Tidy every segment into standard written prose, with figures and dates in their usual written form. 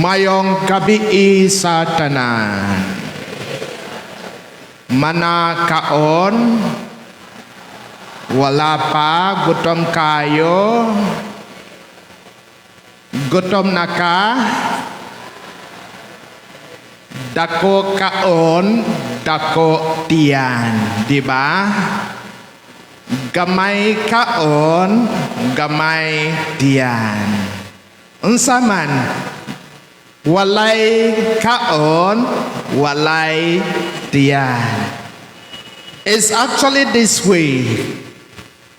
Mayong gabi sa tanan. Mana kaon, wala pa, gutom kayo, gutom na ka, dako kaon, dako tiyan, di ba? Gamay kaon, gamay tiyan. Unsa man? Walay kaon, walay tiyan. It's actually this way.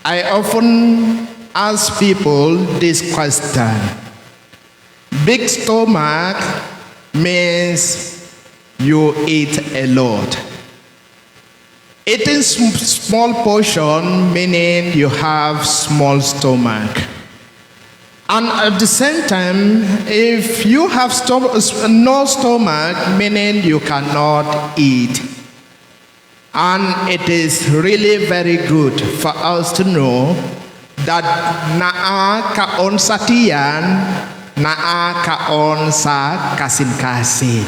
I often ask people this question. Big stomach means you eat a lot. Eating small portion meaning you have small stomach. And at the same time, if you have no stomach, meaning you cannot eat. And it is really very good for us to know that naa kaon sa tiyan, naa kaon sa kasing-kasing.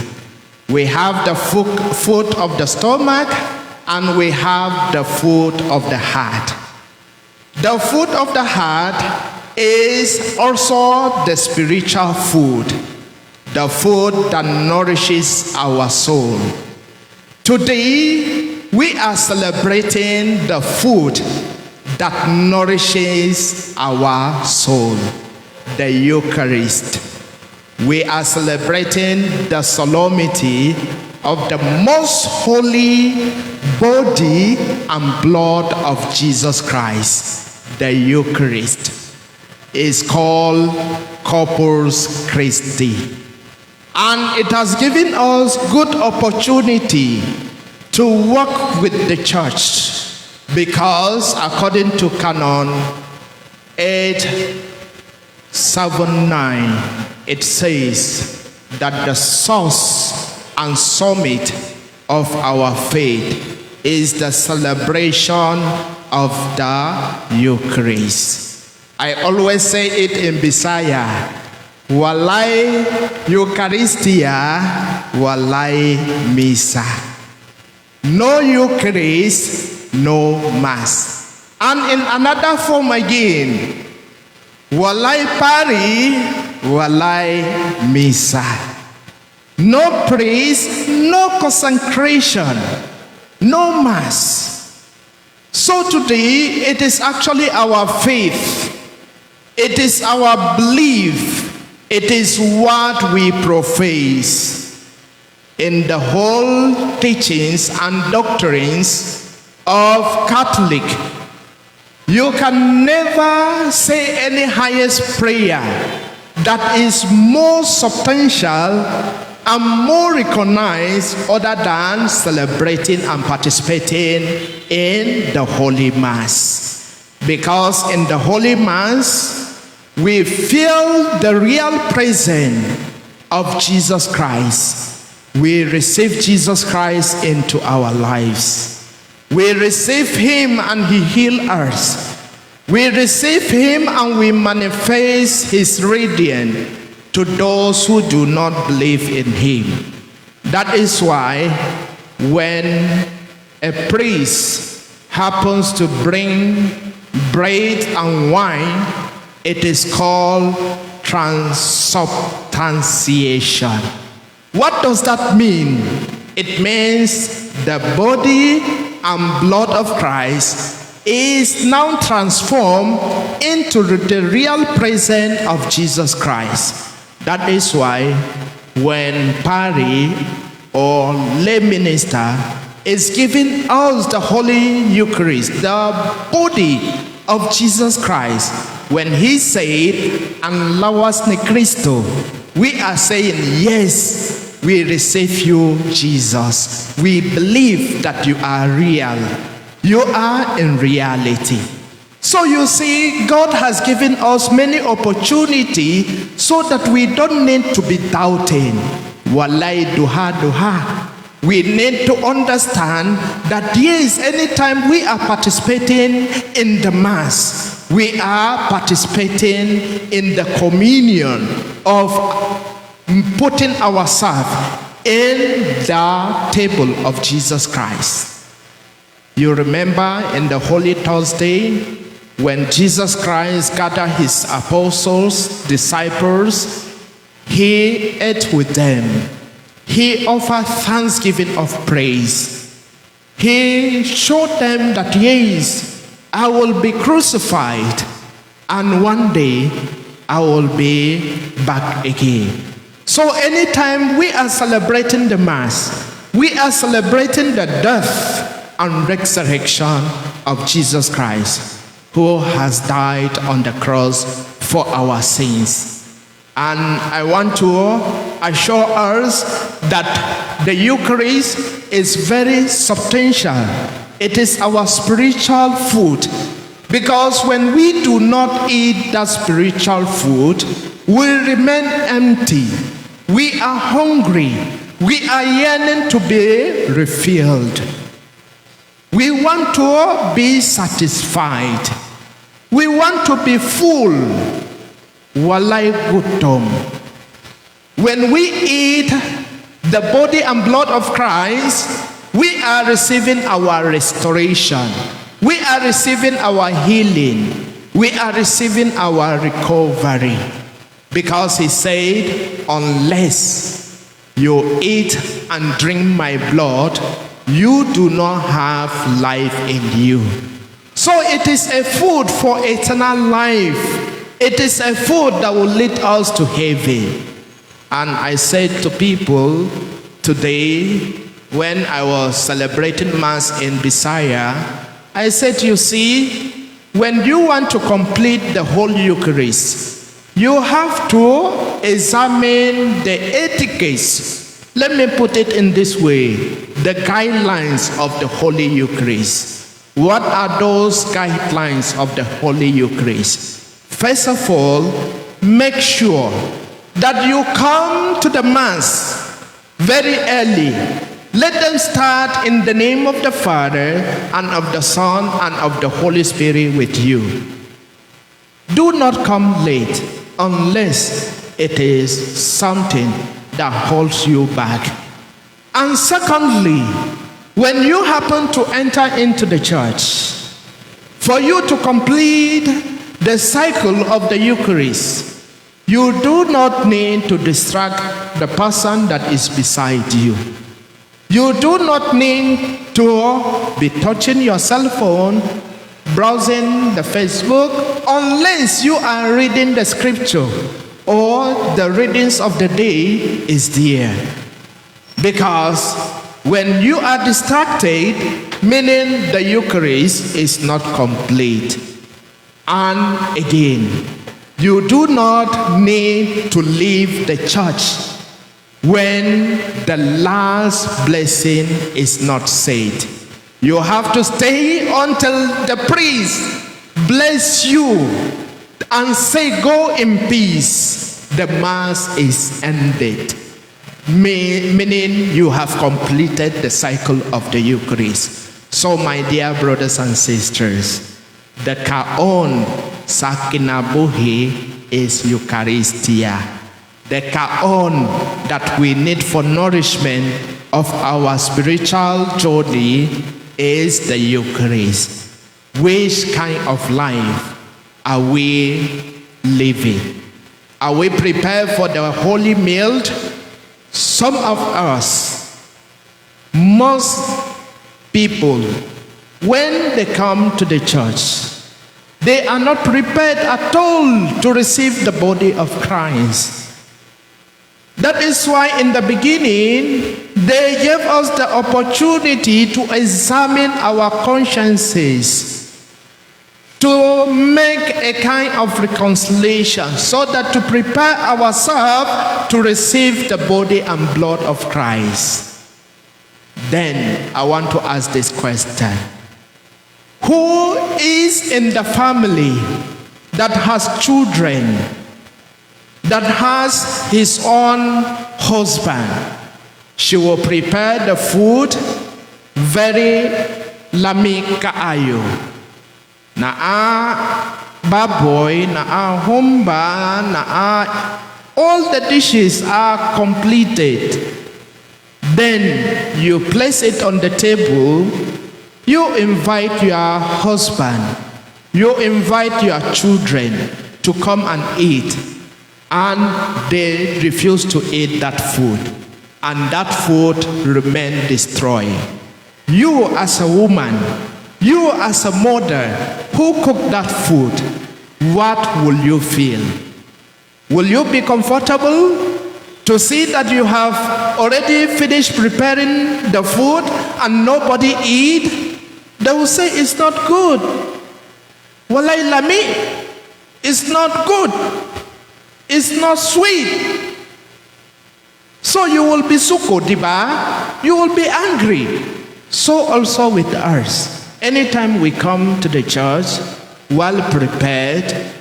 We have the food of the stomach and we have the food of the heart. The food of the heart is also the spiritual food, the food that nourishes our soul. Today, we are celebrating the food that nourishes our soul, the Eucharist. We are celebrating the solemnity of the most holy body and blood of Jesus Christ, the Eucharist. Is called Corpus Christi. And it has given us good opportunity to work with the church because according to Canon 879, it says that the source and summit of our faith is the celebration of the Eucharist. I always say it in Bisaya, walay Eucharistia, walay Misa. No Eucharist, no Mass. And in another form again, walay pari, walay Misa. No priest, no consecration, no Mass. So today, it is actually our faith. It is our belief. It is what we profess in the whole teachings and doctrines of Catholic. You can never say any highest prayer that is more substantial and more recognized other than celebrating and participating in the Holy Mass. Because in the Holy Mass, we feel the real presence of Jesus Christ. We receive Jesus Christ into our lives. We receive him and he heals us. We receive him and we manifest his radiance to those who do not believe in him. That is why when a priest happens to bring bread and wine, it is called transubstantiation. What does that mean? It means the body and blood of Christ is now transformed into the real presence of Jesus Christ. That is why when Pari or lay minister is giving us the Holy Eucharist, the body of Jesus Christ, when he said, "Ang lawas ni Cristo," we are saying, yes, we receive you, Jesus. We believe that you are real. You are in reality. So you see, God has given us many opportunities so that we don't need to be doubting. Walay duha. We need to understand that yes, anytime we are participating in the Mass, we are participating in the communion of putting ourselves in the table of Jesus Christ. You remember in the Holy Thursday when Jesus Christ gathered his apostles, disciples, he ate with them. He offered thanksgiving of praise. He showed them that yes, I will be crucified and one day I will be back again. So anytime we are celebrating the Mass, we are celebrating the death and resurrection of Jesus Christ, who has died on the cross for our sins. And I want to assure us that the Eucharist is very substantial. It is our spiritual food. Because when we do not eat that spiritual food, we remain empty. We are hungry. We are yearning to be refilled. We want to be satisfied. We want to be full. Walai gutom. When we eat the body and blood of Christ, we are receiving our restoration. We are receiving our healing. We are receiving our recovery. Because he said, unless you eat and drink my blood, you do not have life in you. So it is a food for eternal life. It is a food that will lead us to heaven. And I said to people today, when I was celebrating Mass in Bisaya, I said, you see, when you want to complete the whole Eucharist, you have to examine the etiquettes. Let me put it in this way, the guidelines of the Holy Eucharist. What are those guidelines of the Holy Eucharist? First of all, make sure that you come to the Mass very early. Let them start in the name of the Father and of the Son and of the Holy Spirit with you. Do not come late unless it is something that holds you back. And secondly, when you happen to enter into the church, for you to complete the cycle of the Eucharist, you do not need to distract the person that is beside you. You do not need to be touching your cell phone, browsing the Facebook, unless you are reading the scripture or the readings of the day is there. Because when you are distracted, meaning the Eucharist is not complete. And again, you do not need to leave the church when the last blessing is not said. You have to stay until the priest bless you and say, go in peace. The Mass is ended. Meaning you have completed the cycle of the Eucharist. So my dear brothers and sisters, the kaon sakinabuhi is Eucharistia. The kaon that we need for nourishment of our spiritual journey is the Eucharist. Which kind of life are we living? Are we prepared for the holy meal? Some of us, most people, when they come to the church, they are not prepared at all to receive the body of Christ. That is why in the beginning, they gave us the opportunity to examine our consciences, to make a kind of reconciliation, so that to prepare ourselves to receive the body and blood of Christ. Then I want to ask this question. Who is in the family that has children, that has his own husband? She will prepare the food very lami kaayo. Na baboy, na humba, na all the dishes are completed, then you place it on the table. You invite your husband, you invite your children to come and eat, and they refuse to eat that food, and that food remain destroyed. You as a woman, you as a mother who cooked that food, what will you feel? Will you be comfortable to see that you have already finished preparing the food and nobody eat? They will say it's not good. Walay lami, it's not good. It's not sweet. So you will be suko, diba? You will be angry. So also with us. Anytime we come to the church, well prepared,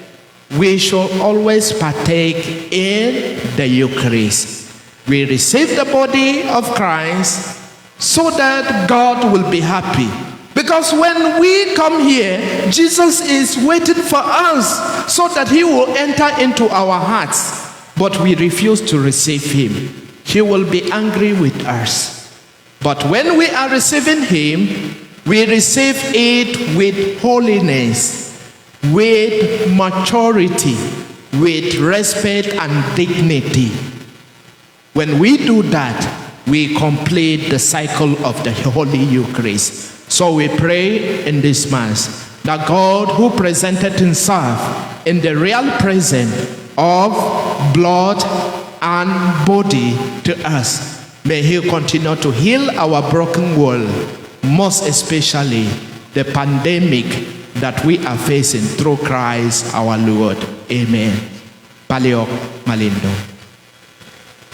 we should always partake in the Eucharist. We receive the body of Christ so that God will be happy. Because when we come here, Jesus is waiting for us so that he will enter into our hearts. But we refuse to receive him. He will be angry with us. But when we are receiving him, we receive it with holiness, with maturity, with respect and dignity. When we do that, we complete the cycle of the Holy Eucharist. So we pray in this Mass that God, who presented himself in the real presence of blood and body to us, may he continue to heal our broken world, most especially the pandemic that we are facing through Christ our Lord. Amen. Paliok Malindo.